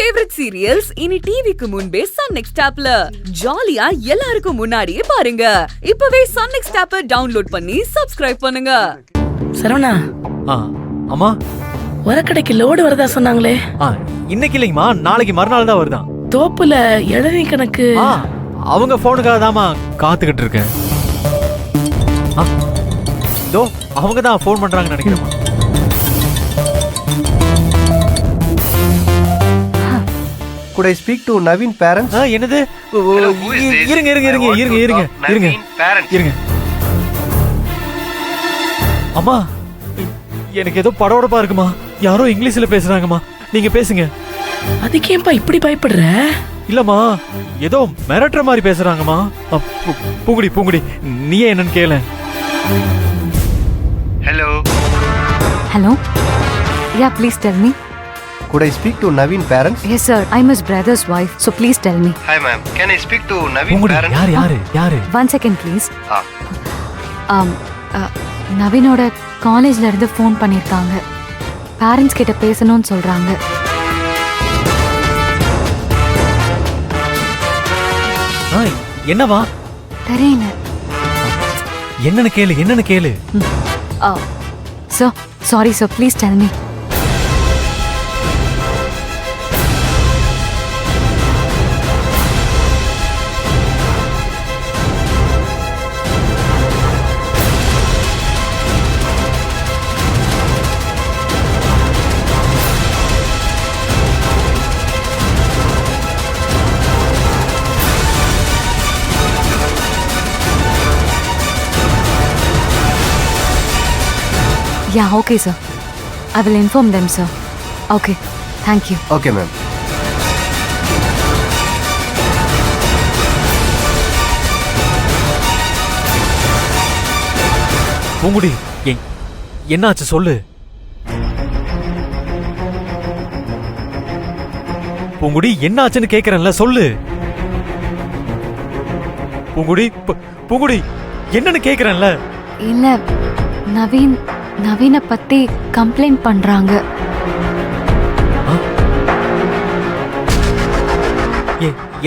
Favourite serials இனி டிவிக்கு முன்பே சன் நெக்ஸ்ட் ஆப்ல ஜாலியா எல்லாருக்கும் முன்னாடியே பாருங்க. இப்பவே சன் நெக்ஸ்ட் ஆப்பை டவுன்லோட் பண்ணி சப்ஸ்கிரைப் பண்ணுங்க. சரவணா, அம்மா உரக்கடைக்கு லோடு வரதா சொன்னாங்களே? இன்னைக்கு இல்லைங்கம்மா, நாளைக்கு மறுநாள் தான் வருதான். தோப்புல இளநீ கணக்கு அவங்க போனுக்காக தாமா காத்துக்கிட்டு இருக்கேன். இதோ அவங்க தான் போன் பண்றாங்கன்னு நினைக்கிறேன். Could I speak to Naveen parents? என்னது? Hello, who is this? இருங்க அம்மா, எனக்கு ஏதோ படபடப்பா இருக்குமா. யாரோ இங்கிலீஷ்ல பேசுறாங்கம்மா, நீங்க பேசுங்க. அதுக்கேம்பா இப்படி பயப்படுற? இல்லம்மா, ஏதோ மிரட்டுற மாதிரி பேசுறாங்கம்மா. பூங்குடி நீயே என்னன்னு கேளு. Hello. Hello? Yeah, please tell me. Could I speak to Naveen parents? Yes, sir. I'm his brother's wife, so please tell me. Hi, ma'am. Can I speak to Naveen Poongudi parents? யாரு? 1 second, please. Ah. நவீனோட காலேஜ்ல இருந்து phone பண்ணிருக்காங்க. Parents கிட்ட பேசணும்னு சொல்றாங்க. என்னவா? தெரியல. என்னன்னு கேளு. Sir, sorry sir, please tell me. Yeah, okay sir. I will inform them, sir. Okay, thank you. Okay, ma'am. Poongudi, என்னாச்சு சொல்லு. பூங்குடி, என்னாச்சுன்னு கேக்குறேன்ல, சொல்லு. பூங்குடி என்னன்னு கேக்குறேன்ல. இல்ல, நவீனை பத்தி கம்ப்ளைண்ட் பண்றாங்க.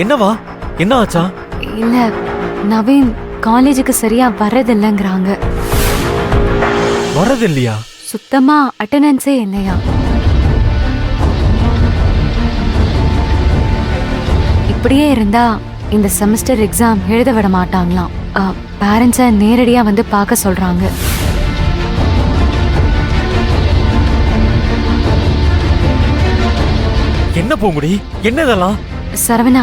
என்னவா? என்ன ஆச்சா? இல்ல, நவீன் காலேஜுக்கு சரியா வர்றதில்லைங்கிறாங்க. வரதில்லையா? சுத்தமா அட்டெண்டன்ஸே இல்லையா? இப்படியே இருந்தா இந்த செமஸ்டர் எக்ஸாம் எழுத விட மாட்டாங்களாம். பேரண்ட்ஸை நேரடியா வந்து பார்க்க சொல்றாங்க. என்ன பூங்குடி, என்ன இதெல்லாம்? சரவணா,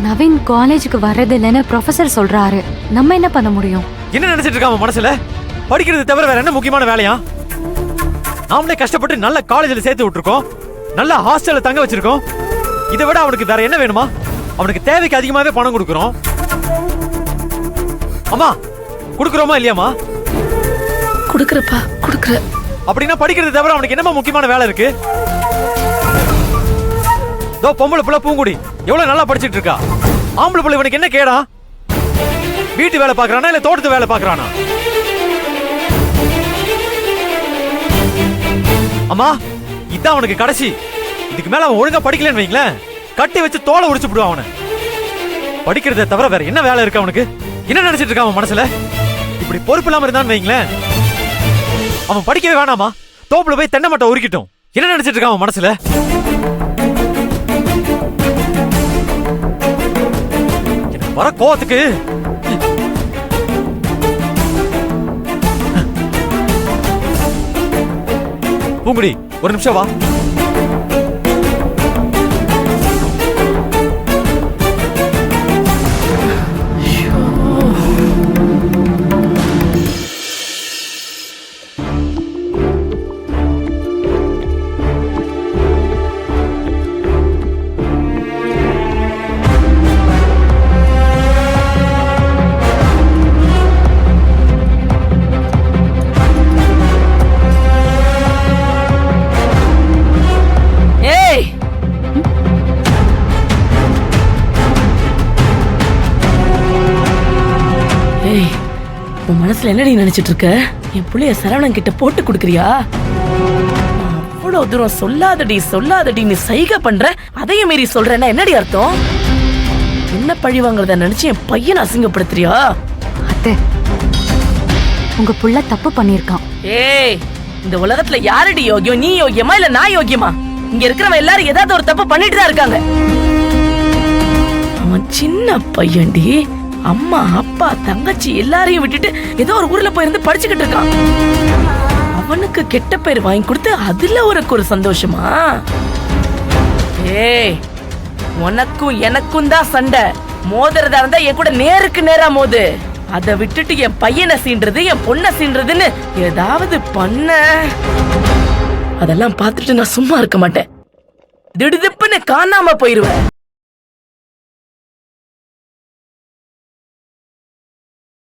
நவீன் காலேஜுக்கு வர்றதில்லைன்னு ப்ரொஃபசர் சொல்றாரு. நம்ம என்ன பண்ண முடியும்? என்ன நினைச்சிட்டு இருக்காம மனசுல? படிக்கிறது தவிர வேற என்ன முக்கியமான வேலையா? நாமளே கஷ்டப்பட்டு நல்ல காலேஜ்ல சேர்த்து விட்டுருக்கோம், நல்ல ஹாஸ்டல்ல தங்க வச்சிருக்கோம். இதை விட அவனுக்கு வேற என்ன வேணுமா? அவனுக்கு தேவைக்கு அதிகமாவே பணம் கொடுக்கறோம். அம்மா, கொடுக்கறோமா இல்லையாமா? குடுக்கறப்பா, குடுக்கற. அப்படின்னா படிக்கிறது தவிர அவனுக்கு என்னமா முக்கியமான வேலை இருக்கு? தோ பொம்பளை புள்ள பூங்குடி எவ்வளவு நல்லா படிச்சிட்டு இருக்கா. ஆம்பளை புள்ள இவனுக்கு என்ன கேடா? வீட்டு வேலை பாக்குறானா இல்ல தோட்டத்து வேலை பாக்குறானா? அம்மா, இதான் அவனுக்கு கடைசி. இதுக்கு மேல அவன் ஒழுங்கா படிக்கலன்னு வைங்களேன், கட்டி வச்சு தோலை உரிச்சு விடுவான் அவனை. படிக்கிறத தவிர வேற என்ன வேலை இருக்கு அவனுக்கு? என்ன நினைச்சிட்டு இருக்கான் அவன் மனசுல? இப்படி பொறுப்பு இல்லாம இருந்தான்னு வைங்களேன், அவன் படிக்கவே வேணாமா? தோப்புல போய் தென்னை மட்டை உரிக்கட்டும். என்ன நினைச்சிட்டு இருக்கான் அவன் மனசுல? வர கோவத்துக்கு பூங்குடி ஒரு நிமிஷம் வா. உன் மனசுல என்ன நீ நினைச்சிட்டு இருக்க? என் புள்ளைய சரவணன் கிட்ட போட்டு கொடுக்கறியா? எவ்வளவு தூரம் சொல்லாதடின்னு சைகை பண்ற, அதையும் மீறி சொல்றேன்னா என்னடி அர்த்தம்? என்ன பழி வாங்குறத நினைச்சு என் பையனை அசிங்கப்படுத்துறியா? அத்தை, உங்க புள்ள தப்பு பண்ணிருக்கான். ஏய், இந்த உலகத்துல யாரடி யோகியம்? நீ யோகியமா இல்ல நான் யோகியமா? இங்க இருக்கிறவங்க எல்லாரும் ஏதாவது ஒரு தப்பு பண்ணிட்டு தான் இருக்காங்க. அவன் சின்ன பையன்டி, அம்மா அப்பா தங்கச்சி எல்லாரையும் விட்டுட்டு ஏதோ ஒரு ஊர்ல போயிருந்து படிச்சுக்கிட்டு இருக்கான். அவனுக்கு கெட்ட பேர் வாங்கி கொடுத்து அதுல ஒரு சந்தோஷமா? ஏய், உனக்கும் எனக்கும் தான் சண்டை. மோதுறதா இருந்தா என் கூட நேருக்கு நேரா மோது. அதை விட்டுட்டு என் பையனை சீன்றது, என் பொண்ணை சீன்றதுன்னு ஏதாவது பண்ண, அதெல்லாம் பார்த்துட்டு நான் சும்மா இருக்க மாட்டேன். திடுதிப்புன்னு காணாம போயிருவேன்.